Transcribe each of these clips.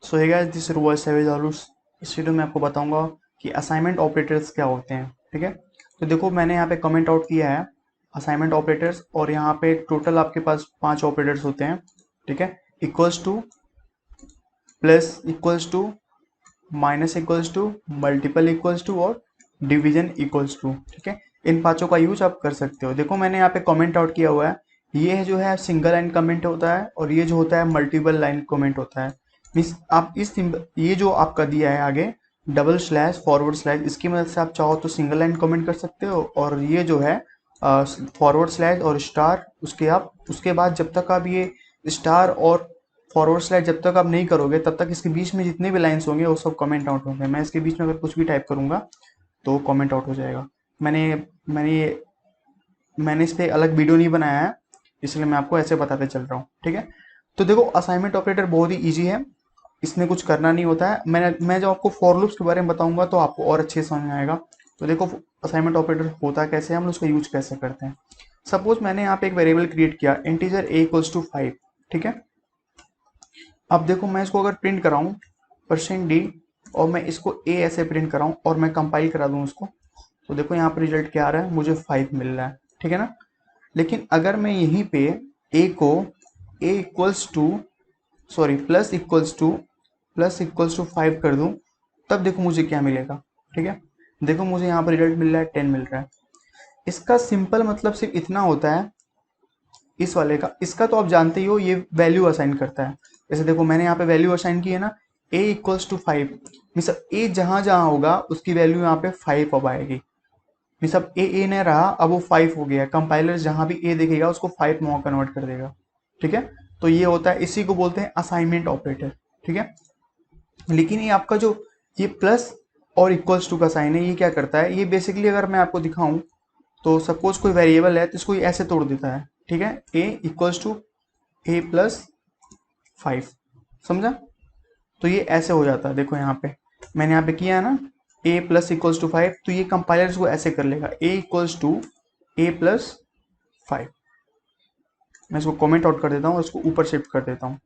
So hey guys, this is Savage Aloos. इस video में आपको बताऊंगा कि असाइनमेंट ऑपरेटर्स क्या होते हैं। ठीक है, तो देखो मैंने यहाँ पे कमेंट आउट किया है असाइनमेंट ऑपरेटर्स, और यहाँ पे टोटल आपके पास 5 ऑपरेटर्स होते हैं। ठीक है, equals to, plus equals to, minus equals to, multiple equals to और डिवीजन इक्वल्स टू। ठीक है, इन पांचों का यूज आप कर सकते हो। देखो मैंने यहाँ पे कमेंट आउट किया हुआ है, ये जो है सिंगल लाइन कमेंट होता है और ये जो होता है मल्टीपल लाइन कमेंट होता है। मीन्स आप इस ये जो आपका दिया है आगे डबल स्लैश फॉरवर्ड स्लैश, इसकी मदद से आप चाहो तो सिंगल लाइन कमेंट कर सकते हो, और ये जो है फॉरवर्ड स्लैश और स्टार, उसके बाद जब तक आप ये स्टार और फॉरवर्ड स्लैश जब तक आप नहीं करोगे तब तक इसके बीच में जितने भी लाइंस होंगे वो सब कमेंट आउट होंगे। मैं इसके बीच में अगर कुछ भी टाइप करूंगा तो कमेंट आउट हो जाएगा। मैंने मैंने मैंने इस पे अलग वीडियो नहीं बनाया है, इसलिए मैं आपको ऐसे बताते चल रहा हूँ। ठीक है, तो देखो असाइनमेंट ऑपरेटर बहुत ही इजी है, इसमें कुछ करना नहीं होता है। मैं जब आपको फॉर लूप्स के बारे में बताऊंगा तो आपको और अच्छे से समझ में आएगा। तो देखो असाइनमेंट ऑपरेटर होता कैसे है, हम उसका यूज कैसे करते हैं। सपोज मैंने यहाँ पे एक वेरिएबल क्रिएट किया इंटीजर ए इक्वल्स टू 5। ठीक है, अब देखो मैं इसको अगर प्रिंट कराऊं %d और मैं इसको ए ऐसे प्रिंट कराऊं और मैं कंपाइल करा दूं उसको, तो देखो यहाँ पर रिजल्ट क्या आ रहा है, मुझे 5 मिल रहा है। ठीक है ना, लेकिन अगर मैं यहीं पे ए को A equals to sorry plus equals to 5 कर दूं, तब देखो मुझे क्या मिलेगा। ठीक है, देखो मुझे यहाँ पर रिजल्ट मिल रहा है 10 मिल रहा है। इसका सिंपल मतलब सिर्फ इतना होता है इस वाले का, इसका तो आप जानते ही हो, ये वैल्यू असाइन करता है। जैसे देखो मैंने यहाँ पे वैल्यू असाइन की है ना, ए इक्वल्स टू 5, मीन्स ए जहां जहां होगा उसकी वैल्यू यहाँ पे 5 अब आएगी। मीन्स अब ए नहीं रहा, अब वो 5 हो गया। कंपाइलर जहां भी ए देखेगा उसको 5 में कन्वर्ट कर देगा। ठीक है, तो ये होता है, इसी को बोलते हैं असाइनमेंट ऑपरेटर। ठीक है, लेकिन ये आपका जो ये प्लस और इक्वल्स टू का साइन है, ये क्या करता है, ये बेसिकली अगर मैं आपको दिखाऊं तो सपोज कोई वेरिएबल है तो इसको ये ऐसे तोड़ देता है। ठीक है, ए इक्वल्स टू ए प्लस 5, समझा। तो ये ऐसे हो जाता है, देखो यहाँ पे मैंने यहाँ पे किया है ना, ए प्लस इक्वल्स टू 5, तो ये कंपाइलर इसको ऐसे कर लेगा, ए इक्वल्स टू ए प्लस 5। मैं इसको कमेंट आउट कर देता हूँ और इसको ऊपर शिफ्ट कर देता हूँ।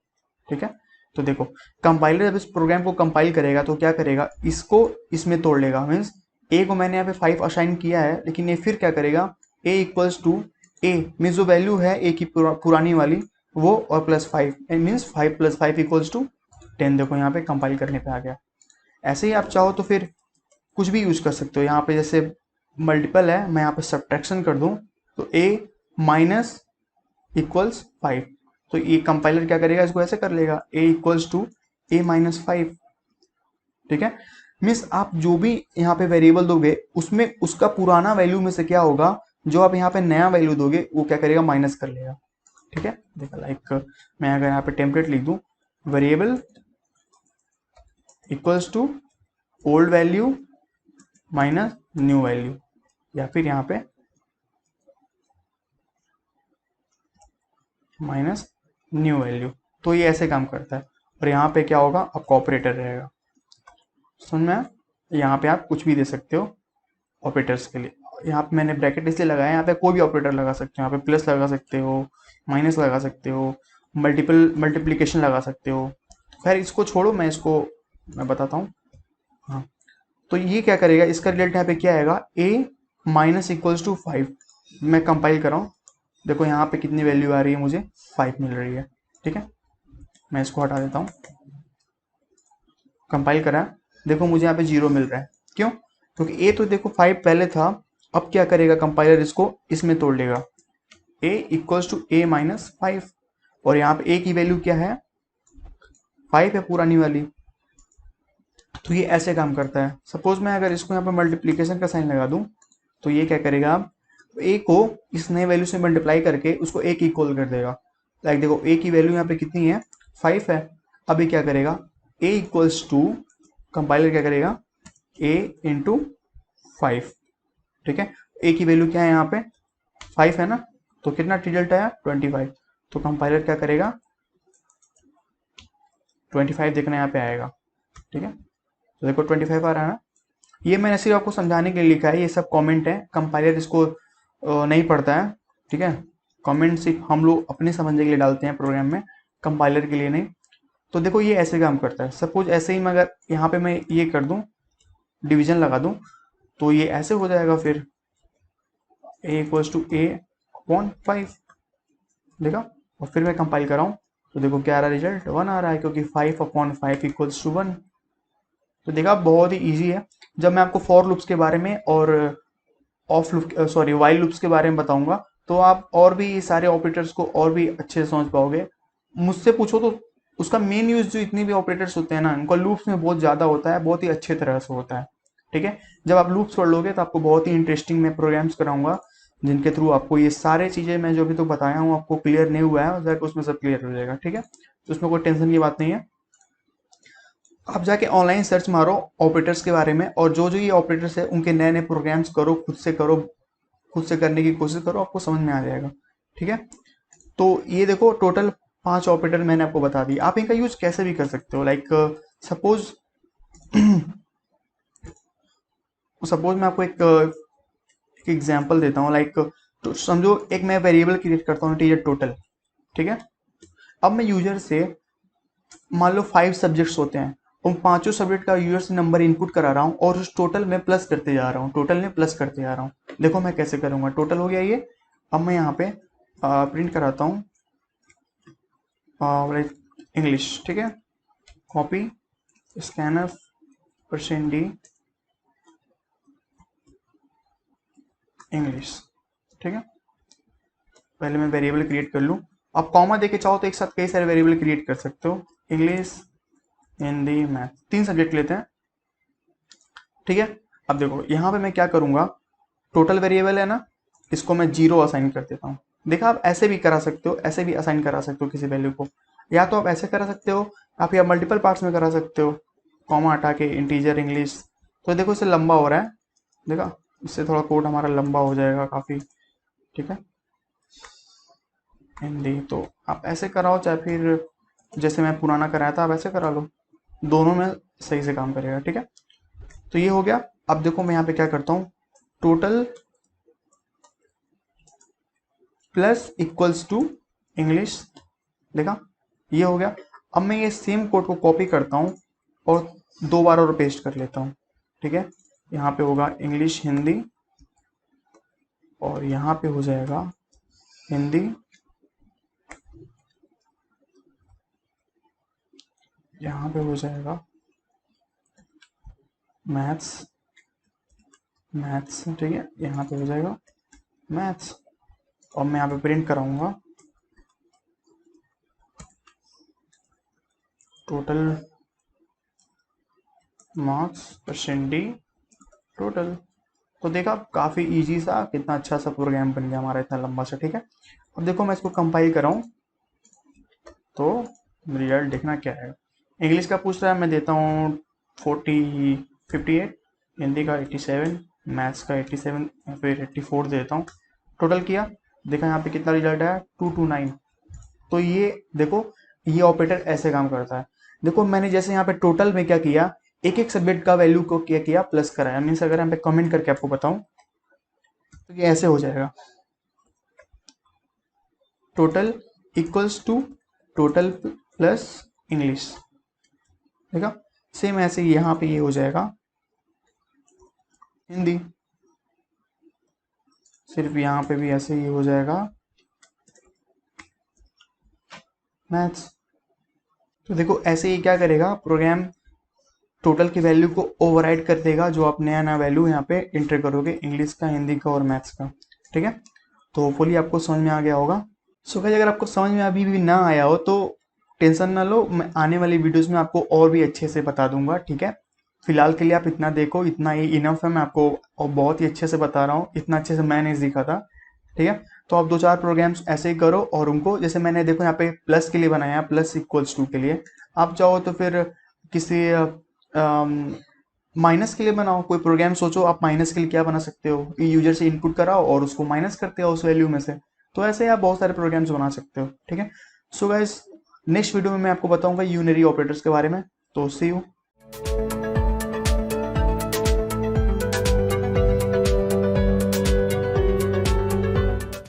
ठीक है, तो देखो कंपाइलर जब इस प्रोग्राम को कंपाइल करेगा तो क्या करेगा, इसको इसमें तोड़ लेगा। मीन्स ए को मैंने यहाँ पे 5 असाइन किया है, लेकिन ये फिर क्या करेगा, A equals to A means जो वैल्यू है ए की पुरानी वाली वो, और plus 5 means 5 plus 5 equals to 10। देखो यहाँ पे कंपाइल करने पे आ गया। ऐसे ही आप चाहो तो फिर कुछ भी यूज कर सकते हो। यहाँ पे जैसे मल्टीपल है, मैं यहाँ पे सब्ट्रैक्शन कर दूं तो ए माइनस इक्वल्स 5, तो ये कंपाइलर क्या करेगा, इसको ऐसे कर लेगा, ए इक्वल्स टू ए माइनस 5। ठीक है, मीन्स आप जो भी यहाँ पे वेरिएबल दोगे उसमें उसका पुराना वैल्यू में से क्या होगा, जो आप यहाँ पे नया वैल्यू दोगे वो क्या करेगा, माइनस कर लेगा। ठीक है, देखो लाइक मैं अगर यहाँ पे टेम्पलेट लिख दूं, variable equals to old value minus new value, या फिर यहाँ पे माइनस न्यू वैल्यू, तो ये ऐसे काम करता है। और यहाँ पे क्या होगा, आपका ऑपरेटर रहेगा। समझ में आया? यहाँ पे आप कुछ भी दे सकते हो ऑपरेटर्स के लिए। यहाँ पे मैंने ब्रैकेट इसलिए लगाया, यहाँ पे कोई भी ऑपरेटर लगा सकते हो, यहाँ पे प्लस लगा सकते हो, माइनस लगा सकते हो, मल्टीप्लिकेशन लगा सकते हो। खैर इसको छोड़ो, मैं बताता हूँ। हाँ, तो ये क्या करेगा, इसका रिजल्ट यहाँ पे क्या आएगा, ए माइनस इक्वल्स टू 5। मैं कंपाइल कर रहा हूँ, देखो यहाँ पे कितनी वैल्यू आ रही है, मुझे 5 मिल रही है। ठीक है, मैं इसको हटा देता हूँ, कंपाइल करा, देखो मुझे यहाँ पे 0 मिल रहा है। क्यों, क्योंकि ए तो देखो 5 पहले था, अब क्या करेगा कंपाइलर, इसको इसमें तोड़ लेगा, ए इक्वल्स टू ए माइनस 5, और यहाँ पे ए की वैल्यू क्या है, 5 है पुरानी वाली। तो ये ऐसे काम करता है। सपोज मैं अगर इसको यहाँ पे मल्टीप्लीकेशन का साइन लगा दूं, तो ये क्या करेगा, ए को इस नए वैल्यू से मल्टीप्लाई करके उसको ए की इक्वल कर देगा। लाइक देखो ए की वैल्यू यहाँ पे कितनी है, 5 है। अब ये क्या करेगा, ए इक्वल्स टू, कंपाइलर क्या करेगा, ए इंटू 5। ठीक है, ए की वैल्यू क्या है यहाँ पे, 5 है ना, तो कितना रिजल्ट आया, 25। तो कंपाइलर क्या करेगा, 25 देखना यहाँ पे आएगा। ठीक है, तो देखो 25 आ रहा है ना। ये मैंने सिर्फ आपको समझाने के लिए लिखा है, ये सब कमेंट है, कंपाइलर इसको नहीं पढ़ता है। ठीक है, कमेंट सिर्फ हम लोग अपने समझने के लिए डालते हैं प्रोग्राम में, कंपाइलर के लिए नहीं। तो देखो ये ऐसे काम करता है। सपोज ऐसे ही मैं अगर यहाँ पे मैं ये कर दूं, डिवीजन लगा दूं, तो ये ऐसे हो जाएगा फिर a equals to A upon 5। देखा, और फिर मैं कंपाइल कर रहा हूँ तो देखो क्या आ रहा है, रिजल्ट 1 आ रहा है, क्योंकि 5 अपॉन 5 इक्वल्स टू 1। तो देखा बहुत ही ईजी है। जब मैं आपको फॉर लूप्स के बारे में और of loop sorry while loops के बारे में बताऊंगा तो आप और भी सारे ऑपरेटर्स को और भी अच्छे से समझ पाओगे। मुझसे पूछो तो उसका मेन यूज जो इतनी भी ऑपरेटर्स होते हैं ना, उनका लूप्स में बहुत ज्यादा होता है, बहुत ही अच्छे तरह से होता है। ठीक है, जब आप लूप्स पढ़ लोगे तो आपको बहुत ही इंटरेस्टिंग मैं प्रोग्राम्स कराऊंगा जिनके थ्रू आपको ये सारे चीजें मैं जो भी तो बताया हूँ आपको क्लियर नहीं हुआ है, जाके उसमें सब क्लियर हो जाएगा। ठीक है, तो उसमें कोई टेंशन की बात नहीं है। आप जाके ऑनलाइन सर्च मारो ऑपरेटर्स के बारे में, और जो जो ये ऑपरेटर्स है उनके नए नए प्रोग्राम्स करो, खुद से करो, खुद से करने की कोशिश करो, आपको समझ में आ जाएगा। ठीक है, तो ये देखो टोटल 5 ऑपरेटर मैंने आपको बता दी। आप इनका यूज कैसे भी कर सकते हो। लाइक सपोज सपोज मैं आपको एक एग्जांपल देता हूँ। लाइक तो समझो एक मैं वेरिएबल क्रिएट करता हूँ टीचर टोटल। ठीक है, अब मैं यूजर से मान लो 5 सब्जेक्ट्स होते हैं, उन पांचों सब्जेक्ट का यूजर से नंबर इनपुट करा रहा हूँ और उस टोटल में प्लस करते जा रहा हूँ, टोटल में प्लस करते जा रहा हूँ। देखो मैं कैसे करूंगा, टोटल हो गया ये। अब मैं यहाँ पे प्रिंट कराता हूँ इंग्लिश। ठीक है, कॉपी स्कैनर %d इंग्लिश। ठीक है, पहले मैं वेरिएबल क्रिएट कर लूँ। आप कॉमा देके चाहो तो एक साथ कई सारे वेरिएबल क्रिएट कर सकते हो। इंग्लिश, हिंदी, मैथ, 3 सब्जेक्ट लेते हैं। ठीक है, अब देखो यहाँ पे मैं क्या करूंगा, टोटल वेरिएबल है ना, इसको मैं 0 असाइन कर देता हूँ। देखा, आप ऐसे भी करा सकते हो, ऐसे भी असाइन करा सकते हो किसी वैल्यू को, या तो आप ऐसे करा सकते हो, आप या मल्टीपल पार्ट्स में करा सकते हो, कॉमा हटा के इंटीजर इंग्लिश। तो देखो इससे लंबा हो रहा है, देखा, इससे थोड़ा कोड हमारा लंबा हो जाएगा काफी। ठीक है, हिंदी तो आप ऐसे कराओ, चाहे फिर जैसे मैं पुराना कराया था आप ऐसे करा लो, दोनों में सही से काम करेगा। ठीक है, तो ये हो गया। अब देखो मैं यहाँ पे क्या करता हूँ, total plus equals to English. देखा, ये हो गया। अब मैं ये सेम कोड को कॉपी करता हूँ और 2 बार और पेस्ट कर लेता हूँ। ठीक है, यहाँ पे होगा इंग्लिश हिंदी, और यहाँ पे हो जाएगा हिंदी, यहाँ पे हो जाएगा मैथ्स, मैथ्स। ठीक है, यहाँ पे हो जाएगा मैथ्स, और मैं यहाँ पे प्रिंट कराऊंगा टोटल मार्क्स %d टोटल। तो देखा काफी इजी सा, कितना अच्छा सा प्रोग्राम बन गया हमारा, इतना लंबा सा। ठीक है, अब देखो मैं इसको कंपाइल कराऊं तो रिजल्ट देखना क्या है। इंग्लिश का पूछ रहा है, मैं देता हूँ 58, हिंदी का 87, मैथ्स का 87 या फिर 84 दे देता हूँ। टोटल किया, देखा यहाँ पे कितना रिजल्ट आया, 229। तो ये देखो ये ऑपरेटर ऐसे काम करता है। देखो मैंने जैसे यहाँ पे टोटल में क्या किया, एक एक सब्जेक्ट का वैल्यू को क्या किया, प्लस कराया। मीन्स अगर यहाँ पे कमेंट करके आपको बताऊं तो ये ऐसे हो जाएगा, total equals to total plus English. देखा, सेम ऐसे ही यहाँ पे ये हो जाएगा हिंदी, सिर्फ यहाँ पे भी ऐसे ही हो जाएगा मैथ्स। तो देखो ऐसे ही क्या करेगा प्रोग्राम, टोटल की वैल्यू को ओवरराइड कर देगा जो आप नया नया वैल्यू यहाँ पे इंटर करोगे, इंग्लिश का, हिंदी का और मैथ्स का। ठीक है, तो होपफुली आपको समझ में आ गया होगा। सो गाइस, अगर आपको समझ में अभी भी ना आया हो तो टेंशन ना लो, मैं आने वाली वीडियोस में आपको और भी अच्छे से बता दूंगा। ठीक है, फिलहाल के लिए आप इतना देखो, इतना ही इनफ है। मैं आपको और बहुत ही अच्छे से बता रहा हूँ, इतना अच्छे से मैंने सीखा था। ठीक है, तो आप 2-4 प्रोग्राम्स ऐसे ही करो, और उनको जैसे मैंने देखो यहाँ पे प्लस के लिए बनाया, प्लस इक्वल्स टू के लिए। आप चाहो तो फिर किसी माइनस के लिए बनाओ, कोई प्रोग्राम सोचो आप माइनस के लिए क्या बना सकते हो, यूजर से इनपुट कराओ और उसको माइनस करते हो उस वैल्यू में से। तो ऐसे आप बहुत सारे प्रोग्राम्स बना सकते हो। ठीक है, सो गाइस नेक्स्ट वीडियो में मैं आपको बताऊंगा यूनरी ऑपरेटर्स के बारे में। तो सी यू।